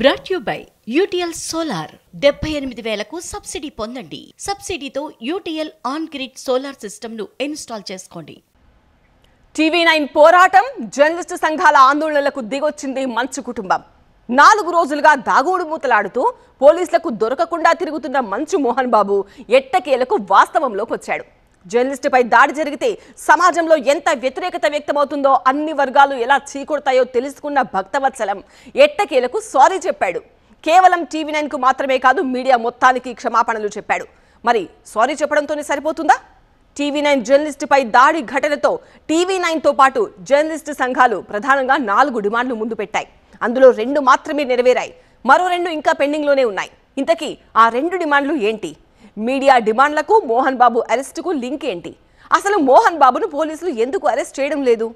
Brought you by UTL solar 78,000కు subsidy పొందండి. సబ్సిడీతో UTL on grid solar system ను ఇన్స్టాల్ చేసుకోండి. టీవీ9 పోరాటం జర్నలిస్టు సంఘాల ఆందోళనలకు దిగొచ్చింది మంచు కుటుంబం. 4 రోజులుగా దాగుడు మూతలాడుతూ పోలీసులకు దొరకకుండా తిరుగుతున్న మంచు మోహన్ బాబు ఎట్టకేలకు వాస్తవంలోకి వచ్చాడు. జర్నలిస్టుపై దాడి జరిగితే సమాజంలో ఎంత వ్యతిరేకత వ్యక్తమవుతుందో, అన్ని వర్గాలు ఎలా చీకొడతాయో తెలుసుకున్న భక్తవత్సలం ఎట్టకేలకు సారీ చెప్పాడు. కేవలం టీవీ9కు మాత్రమే కాదు, మీడియా మొత్తానికి క్షమాపణలు చెప్పాడు. మరి సారీ చెప్పడంతోనే సరిపోతుందా? టీవీ9 జర్నలిస్టుపై దాడి ఘటనతో టీవీ9తో పాటు జర్నలిస్టు సంఘాలు ప్రధానంగా 4 డిమాండ్లు ముందు పెట్టాయి. అందులో 2 మాత్రమే నెరవేరాయి. మరో 2 ఇంకా పెండింగ్లోనే ఉన్నాయి. ఇంతకీ ఆ 2 డిమాండ్లు ఏంటి? మీడియా డిమాండ్లకు మోహన్ బాబు అరెస్టుకు లింక్ ఏంటి? అసలు మోహన్ బాబును పోలీసులు ఎందుకు అరెస్ట్ చేయడం లేదు?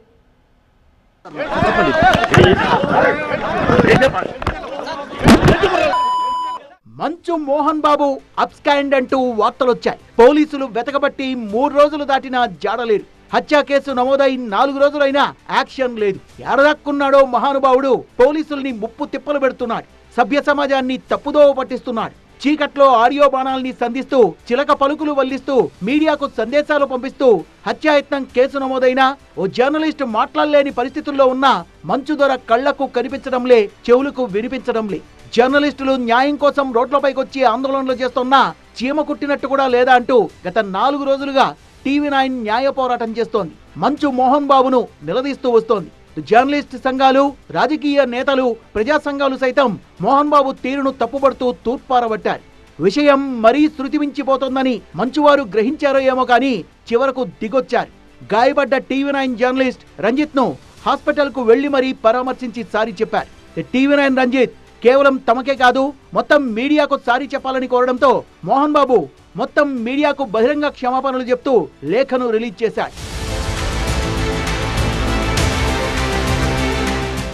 మంచు మోహన్ బాబు అబ్స్కాండ్ అంటూ వార్తలొచ్చాయి. పోలీసులు వెతకబట్టి 3 రోజులు దాటినా జాడలేరు. హత్య కేసు నమోదై 4 రోజులైనా యాక్షన్ లేదు. ఎడదక్కున్నాడో మహానుభావుడు పోలీసుల్ని ముప్పు తిప్పలు పెడుతున్నాడు. సభ్య సమాజాన్ని తప్పుదోవ పట్టిస్తున్నాడు. చీకట్లో ఆడియో బాణాల్ని సంధిస్తూ, చిలక పలుకులు వల్లిస్తూ, మీడియాకు సందేశాలు పంపిస్తూ హత్యాయత్నం కేసు నమోదైనా ఓ జర్నలిస్ట్ మాట్లాడలేని పరిస్థితుల్లో ఉన్న మంచు దొర కళ్లకు కనిపించడంలే, చెవులకు వినిపించడంలే. జర్నలిస్టులు న్యాయం కోసం రోడ్లపైకొచ్చి ఆందోళనలు చేస్తున్నా చీమ కుట్టినట్టు కూడా లేదా అంటూ గత 4 రోజులుగా టీవీ9 న్యాయ పోరాటం చేస్తోంది. మంచు మోహన్ బాబును నిలదీస్తూ వస్తోంది. జర్నలిస్ట్ సంఘాలు, రాజకీయ నేతలు, ప్రజా సంఘాలు సైతం మోహన్ బాబు తీరును తప్పుపడుతూ తూర్పారబట్టారు. విషయం మరీ శృతి మించిపోతోందని మంచువారు గ్రహించారో ఏమో కానీ చివరకు దిగొచ్చారు. గాయపడ్డ టీవీ9 జర్నలిస్ట్ రంజిత్ ను హాస్పిటల్ కు వెళ్లి మరీ పరామర్శించి సారీ చెప్పారు. టీవీ9 రంజిత్ కేవలం తమకే కాదు, మొత్తం మీడియాకు సారీ చెప్పాలని కోరడంతో మోహన్ బాబు మొత్తం మీడియాకు బహిరంగ క్షమాపణలు చెప్తూ లేఖను రిలీజ్ చేశారు.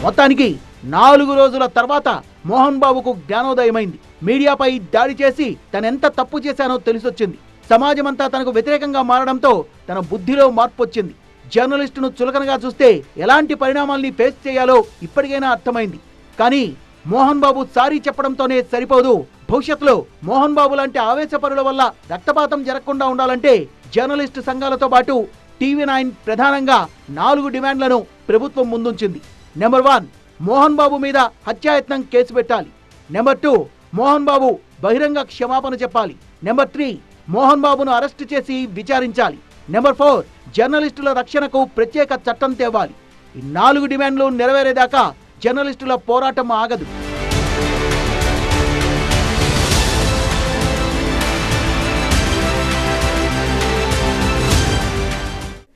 మొత్తానికి 4 రోజుల తర్వాత మోహన్ బాబుకు జ్ఞానోదయమైంది. మీడియాపై దాడి చేసి తనెంత తప్పు చేశానో తెలిసొచ్చింది. సమాజమంతా తనకు వ్యతిరేకంగా మారడంతో తన బుద్ధిలో మార్పు వచ్చింది. జర్నలిస్టును చులకనగా చూస్తే ఎలాంటి పరిణామాల్ని ఫేస్ చేయాలో ఇప్పటికైనా అర్థమైంది. కానీ మోహన్ బాబు సారీ చెప్పడంతోనే సరిపోదు. భవిష్యత్తులో మోహన్ బాబు లాంటి ఆవేశపరుల వల్ల రక్తపాతం జరగకుండా ఉండాలంటే జర్నలిస్టు సంఘాలతో పాటు టీవీ9 ప్రధానంగా 4 డిమాండ్లను ప్రభుత్వం ముందుంచింది. నెంబర్ 1, మోహన్ బాబు మీద హత్యాయత్నం కేసు పెట్టాలి. నెంబర్ 2, మోహన్ బాబు బహిరంగ క్షమాపణ చెప్పాలి. నెంబర్ 3, మోహన్ బాబును అరెస్టు చేసి విచారించాలి. నెంబర్ 4, జర్నలిస్టుల రక్షణకు ప్రత్యేక చట్టం తేవాలి. ఈ 4 డిమాండ్లు నెరవేరేదాకా జర్నలిస్టుల పోరాటం ఆగదు.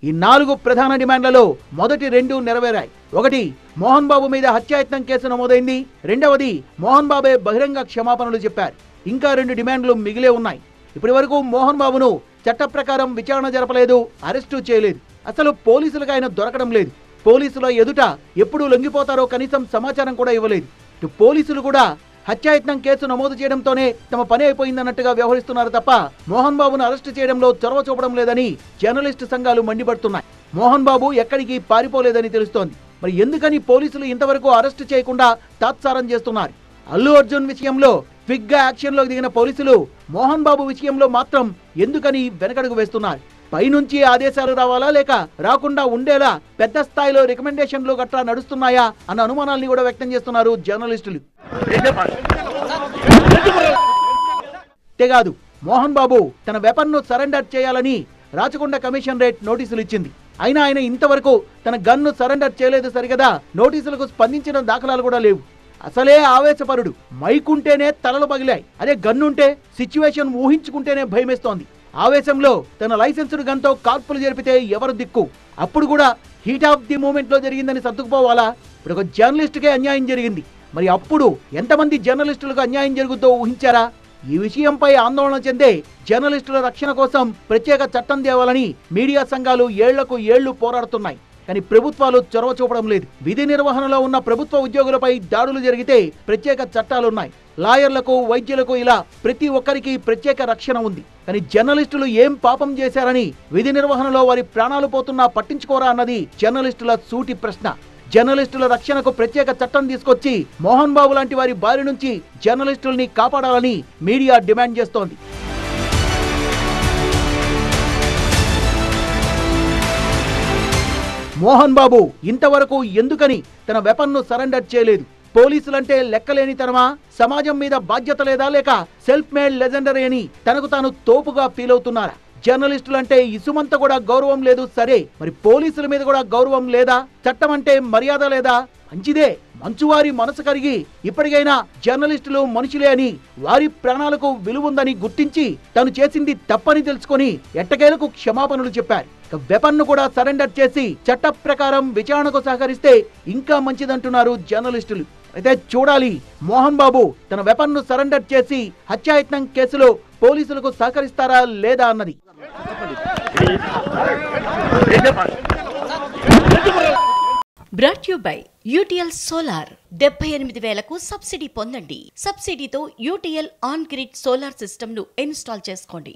ఈ 4 ప్రధాన డిమాండ్లలో మొదటి 2 నెరవేరాయి. 1, మోహన్ బాబు మీద హత్యాయత్నం కేసు నమోదైంది. 2వది, మోహన్ బాబే బహిరంగ క్షమాపణలు చెప్పారు. ఇంకా 2 డిమాండ్లు మిగిలే ఉన్నాయి. ఇప్పటి వరకు మోహన్ బాబును చట్ట ప్రకారం విచారణ జరపలేదు, అరెస్టు చేయలేదు. అసలు పోలీసులకు ఆయన దొరకడం లేదు. పోలీసుల ఎదుట ఎప్పుడు లొంగిపోతారో కనీసం సమాచారం కూడా ఇవ్వలేదు. పోలీసులు కూడా హత్యాయత్నం కేసు నమోదు చేయడంతోనే తమ పని అయిపోయిందన్నట్టుగా వ్యవహరిస్తున్నారు తప్ప మోహన్ బాబును అరెస్టు చేయడంలో చొరవ చూపడం లేదని జర్నలిస్టు సంఘాలు మండిపడుతున్నాయి. మోహన్ బాబు ఎక్కడికి పారిపోలేదని తెలుస్తోంది. మరి ఎందుకని పోలీసులు ఇంతవరకు అరెస్టు చేయకుండా తాత్సారం చేస్తున్నారు? అల్లు అర్జున్ విషయంలో క్విక్ గా యాక్షన్ లోకి దిగిన పోలీసులు మోహన్ బాబు విషయంలో మాత్రం ఎందుకని వెనకడుగు వేస్తున్నారు? పైనుంచి ఆదేశాలు రావాలా, లేక రాకుండా ఉండేలా పెద్ద స్థాయిలో రికమెండేషన్లు గట్రా నడుస్తున్నాయా అన్న అనుమానాల్ని కూడా వ్యక్తం చేస్తున్నారు జర్నలిస్టులు. అంతేకాదు, మోహన్ బాబు తన వెపన్ ను సరెండర్ చేయాలని రాచకొండ కమిషనరేట్ నోటీసులు ఇచ్చింది. అయినా ఆయన ఇంతవరకు తన గన్ను సరెండర్ చేయలేదు. సరిగదా నోటీసులకు స్పందించిన దాఖలాలు కూడా లేవు. అసలే ఆవేశపరుడు. మైకుంటేనే తలలు పగిలాయి. అదే గన్నుంటే సిచ్యువేషన్ ఊహించుకుంటేనే భయమేస్తోంది. ఆవేశంలో తన లైసెన్స్డ్ గన్తో కాల్పులు జరిపితే ఎవరు దిక్కు? అప్పుడు కూడా హీట్ ఆఫ్ ది మూమెంట్ లో జరిగిందని సర్దుకుపోవాలా? ఇప్పుడు ఒక జర్నలిస్టుకే అన్యాయం జరిగింది. మరి అప్పుడు ఎంతమంది జర్నలిస్టులకు అన్యాయం జరుగుతుందో ఊహించారా? ఈ విషయంపై ఆందోళన చెందే జర్నలిస్టుల రక్షణ కోసం ప్రత్యేక చట్టం తేవాలని మీడియా సంఘాలు ఏళ్లకు ఏళ్లు పోరాడుతున్నాయి. కానీ ప్రభుత్వాలు చొరవ చూపడం లేదు. విధి నిర్వహణలో ఉన్న ప్రభుత్వ ఉద్యోగులపై దాడులు జరిగితే ప్రత్యేక చట్టాలున్నాయి. లాయర్లకు, వైద్యులకు ఇలా ప్రతి ఒక్కరికి ప్రత్యేక రక్షణ ఉంది. కానీ జర్నలిస్టులు ఏం పాపం చేశారని విధి నిర్వహణలో వారి ప్రాణాలు పోతున్నా పట్టించుకోరా అన్నది జర్నలిస్టుల సూటి ప్రశ్న. జర్నలిస్టుల రక్షణకు ప్రత్యేక చట్టం తీసుకొచ్చి మోహన్ బాబు లాంటి వారి బారి నుంచి జర్నలిస్టుల్ని కాపాడాలని మీడియా డిమాండ్ చేస్తోంది. మోహన్ బాబు ఇంతవరకు ఎందుకని తన వెపన్ను సరెండర్ చేయలేదు? పోలీసులంటే లెక్కలేనితనమా? సమాజం మీద బాధ్యత లేదా? లేక సెల్ఫ్ మేడ్ లెజెండరీ అని తనకు తాను తోపుగా ఫీల్ అవుతున్నారా? జర్నలిస్టులంటే ఇసుమంత కూడా గౌరవం లేదు సరే, మరి పోలీసుల మీద కూడా గౌరవం లేదా? చట్టం అంటే మర్యాద లేదా? మంచిదే, మంచువారి మనసు కరిగి ఇప్పటికైనా జర్నలిస్టులు మనుషులే అని, వారి ప్రాణాలకు విలువుందని గుర్తించి తను చేసింది తప్పని తెలుసుకొని ఎట్టకేలకు క్షమాపణలు చెప్పారు. వెపన్ను కూడా సరెండర్ చేసి చట్ట ప్రకారం విచారణకు సహకరిస్తే ఇంకా మంచిదంటున్నారు జర్నలిస్టులు. అయితే చూడాలి మోహన్ బాబు తన వెపన్ను సరెండర్ చేసి హత్యాయత్నం కేసులో పోలీసులకు సహకరిస్తారా లేదా అన్నది. Brought you by UTL solar. 78,000కు సబ్సిడీ పొందండి. సబ్సిడీతో UTL on grid solar system ను ఇన్స్టాల్ చేసుకోండి.